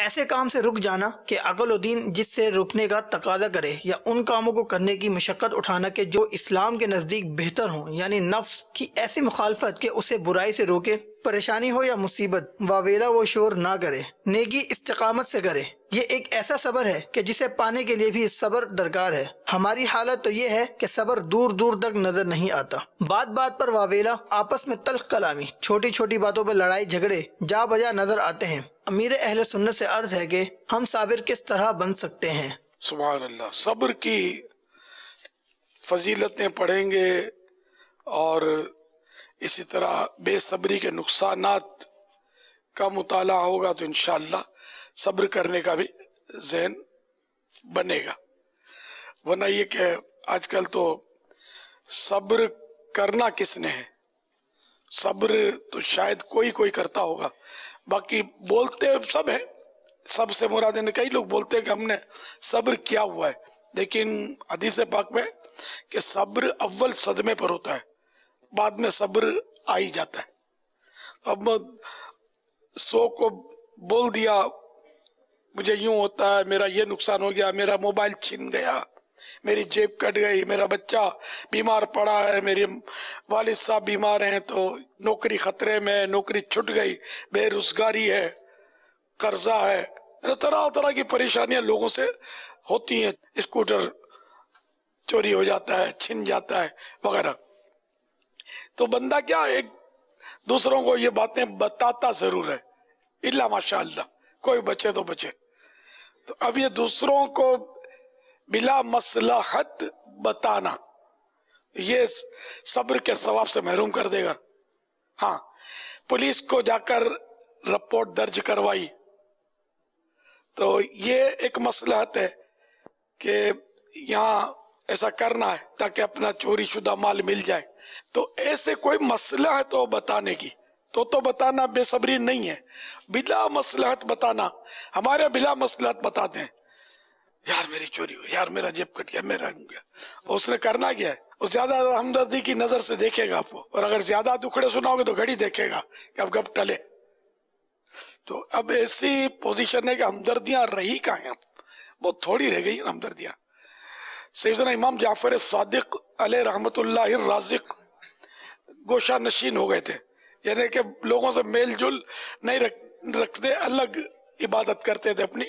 ایسے کام سے رک جانا کہ عقل و دین جس سے رکنے کا تقاضا کرے، یا ان کاموں کو کرنے کی مشقت اٹھانا کہ جو اسلام کے نزدیک بہتر ہوں، یعنی نفس کی ایسی مخالفت کہ اسے برائی سے روکے، پریشانی ہو یا مصیبت واویلا و شور نہ کرے، نیکی استقامت سے کرے۔ یہ ایک ایسا صبر ہے کہ جسے پانے کے لیے بھی صبر درکار ہے۔ ہماری حالت تو یہ ہے کہ صبر دور دور تک نظر نہیں آتا، بات بات پر واویلا، آپس میں تلخ کلامی، چھوٹی چھوٹی باتوں پر لڑائی جھگڑے جا بجا نظر آتے ہیں۔ امیر اہل سنت سے عرض ہے کہ ہم صابر کس طرح بن سکتے ہیں؟ سبحان اللہ، صبر کی فضیلتیں پڑھیں گے اور اسی طرح بے صبری کے نقصانات کا مطالعہ ہوگا تو انشاءاللہ صبر کرنے کا بھی ذہن بنے گا۔ ورنہ یہ کہ آج کل تو صبر کرنا کس نے ہے؟ صبر تو شاید کوئی کرتا ہوگا، باقی بولتے سب ہیں، سب سے مراد ہے کئی لوگ بولتے ہیں کہ ہم نے صبر کیا ہوا ہے، لیکن حدیث پاک میں کہ صبر اول صدمے پر ہوتا ہے، بعد میں صبر آ ہی جاتا ہے۔ اب 100 کو بول دیا مجھے یوں ہوتا ہے، میرا یہ نقصان ہو گیا، میرا موبائل چھن گیا، میری جیب کٹ گئی، میرا بچہ بیمار پڑا ہے، میرے والد صاحب بیمار ہیں، تو نوکری خطرے میں، نوکری چھٹ گئی، بے روزگاری ہے، قرضہ ہے، طرح طرح کی پریشانیاں لوگوں سے ہوتی ہیں، اسکوٹر چوری ہو جاتا ہے، چھن جاتا ہے وغیرہ۔ تو بندہ کیا ایک دوسروں کو یہ باتیں بتاتا ضرور ہے، الا ماشاء اللہ کوئی بچے تو بچے۔ تو اب یہ دوسروں کو بلا مصلحت بتانا یہ صبر کے ثواب سے محروم کر دے گا۔ ہاں، پولیس کو جا کر رپورٹ درج کروائی تو یہ ایک مصلحت ہے کہ یہاں ایسا کرنا ہے تاکہ اپنا چوری شدہ مال مل جائے، تو ایسے کوئی مصلحت ہو بتانے کی تو بتانا بے صبری نہیں ہے۔ بلا مصلحت بتانا، ہمارے بلا مصلحت بتاتے ہیں، یار میری چوری ہو، یار میرا جیب کٹ گیا، میرا گیا، اس نے کرنا کیا ہے؟ وہ زیادہ ہمدردی کی نظر سے دیکھے گا آپ کو، اور اگر زیادہ دکھڑے سناؤ گے تو گھڑی دیکھے گا کہ اب کب ٹلے۔ تو اب ایسی پوزیشن ہے کہ ہمدردیاں رہی کہاں ہیں، بہت تھوڑی رہ گئی ہمدردیاں۔ سیدنا امام جعفر صادق علیہ رحمت اللہ الرازق گوشہ نشین ہو گئے تھے، یعنی کہ لوگوں سے میل جل نہیں رکھتے، الگ عبادت کرتے تھے اپنی۔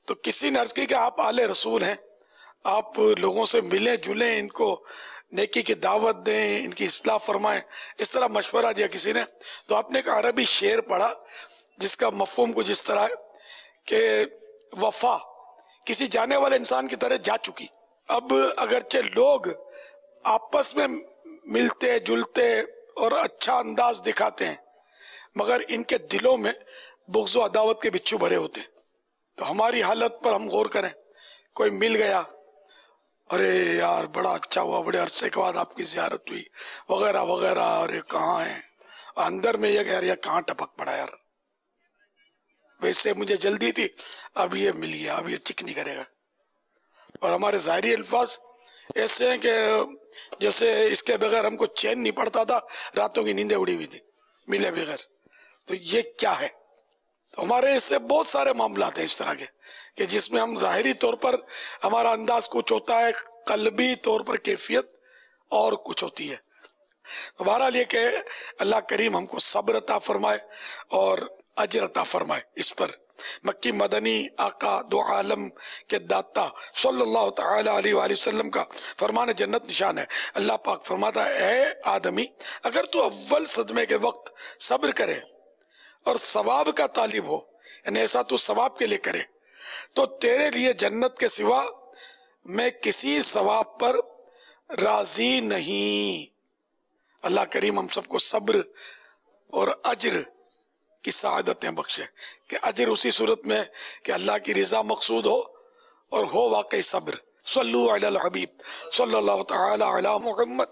تو کسی نے عرض کی کہ آپ آل رسول ہیں، آپ لوگوں سے ملیں جلیں، ان کو نیکی کی دعوت دیں، ان کی اصلاح فرمائیں، اس طرح مشورہ دیا کسی نے۔ تو آپ نے ایک عربی شعر پڑھا جس کا مفہوم کچھ اس طرح ہے کہ وفا کسی جانے والے انسان کی طرح جا چکی، اب اگرچہ لوگ آپس میں ملتے جلتے اور اچھا انداز دکھاتے ہیں، مگر ان کے دلوں میں بغض و عداوت کے بچھو بھرے ہوتے ہیں۔ تو ہماری حالت پر ہم غور کریں، کوئی مل گیا، ارے یار بڑا اچھا ہوا، بڑے عرصے کے بعد آپ کی زیارت ہوئی وغیرہ وغیرہ، ارے کہاں ہیں، اندر میں یہ کہ یار کہاں ٹپک پڑا یار، ویسے مجھے جلدی تھی، اب یہ مل گیا، اب یہ چک نہیں کرے گا۔ اور ہمارے ظاہری الفاظ ایسے ہیں کہ جیسے اس کے بغیر ہم کو چین نہیں پڑتا تھا، راتوں کی نیندیں اڑی ہوئی تھی ملے بغیر۔ تو یہ کیا ہے؟ تو ہمارے اس سے بہت سارے معاملات ہیں اس طرح کے کہ جس میں ہم ظاہری طور پر ہمارا انداز کچھ ہوتا ہے، قلبی طور پر کیفیت اور کچھ ہوتی ہے۔ بہرحال یہ کہ اللہ کریم ہم کو صبر عطا فرمائے اور اجر عطا فرمائے اس پر۔ مکی مدنی آقا دو عالم کے داتا صلی اللہ تعالی علیہ وآلہ وسلم کا فرمان جنت نشان ہے۔ اللہ پاک فرماتا ہے، اے آدمی اگر تو اول صدمے کے وقت صبر کرے اور ثواب کا طالب ہو، یعنی ایسا تو ثواب کے لیے کرے، تو تیرے لیے جنت کے سوا میں کسی ثواب پر راضی نہیں۔ اللہ کریم ہم سب کو صبر اور اجر کی سعادتیں بخشے کہ اجر اسی صورت میں کہ اللہ کی رضا مقصود ہو اور ہو واقعی صبر۔ صلو علی الحبیب صلی اللہ تعالی علی محمد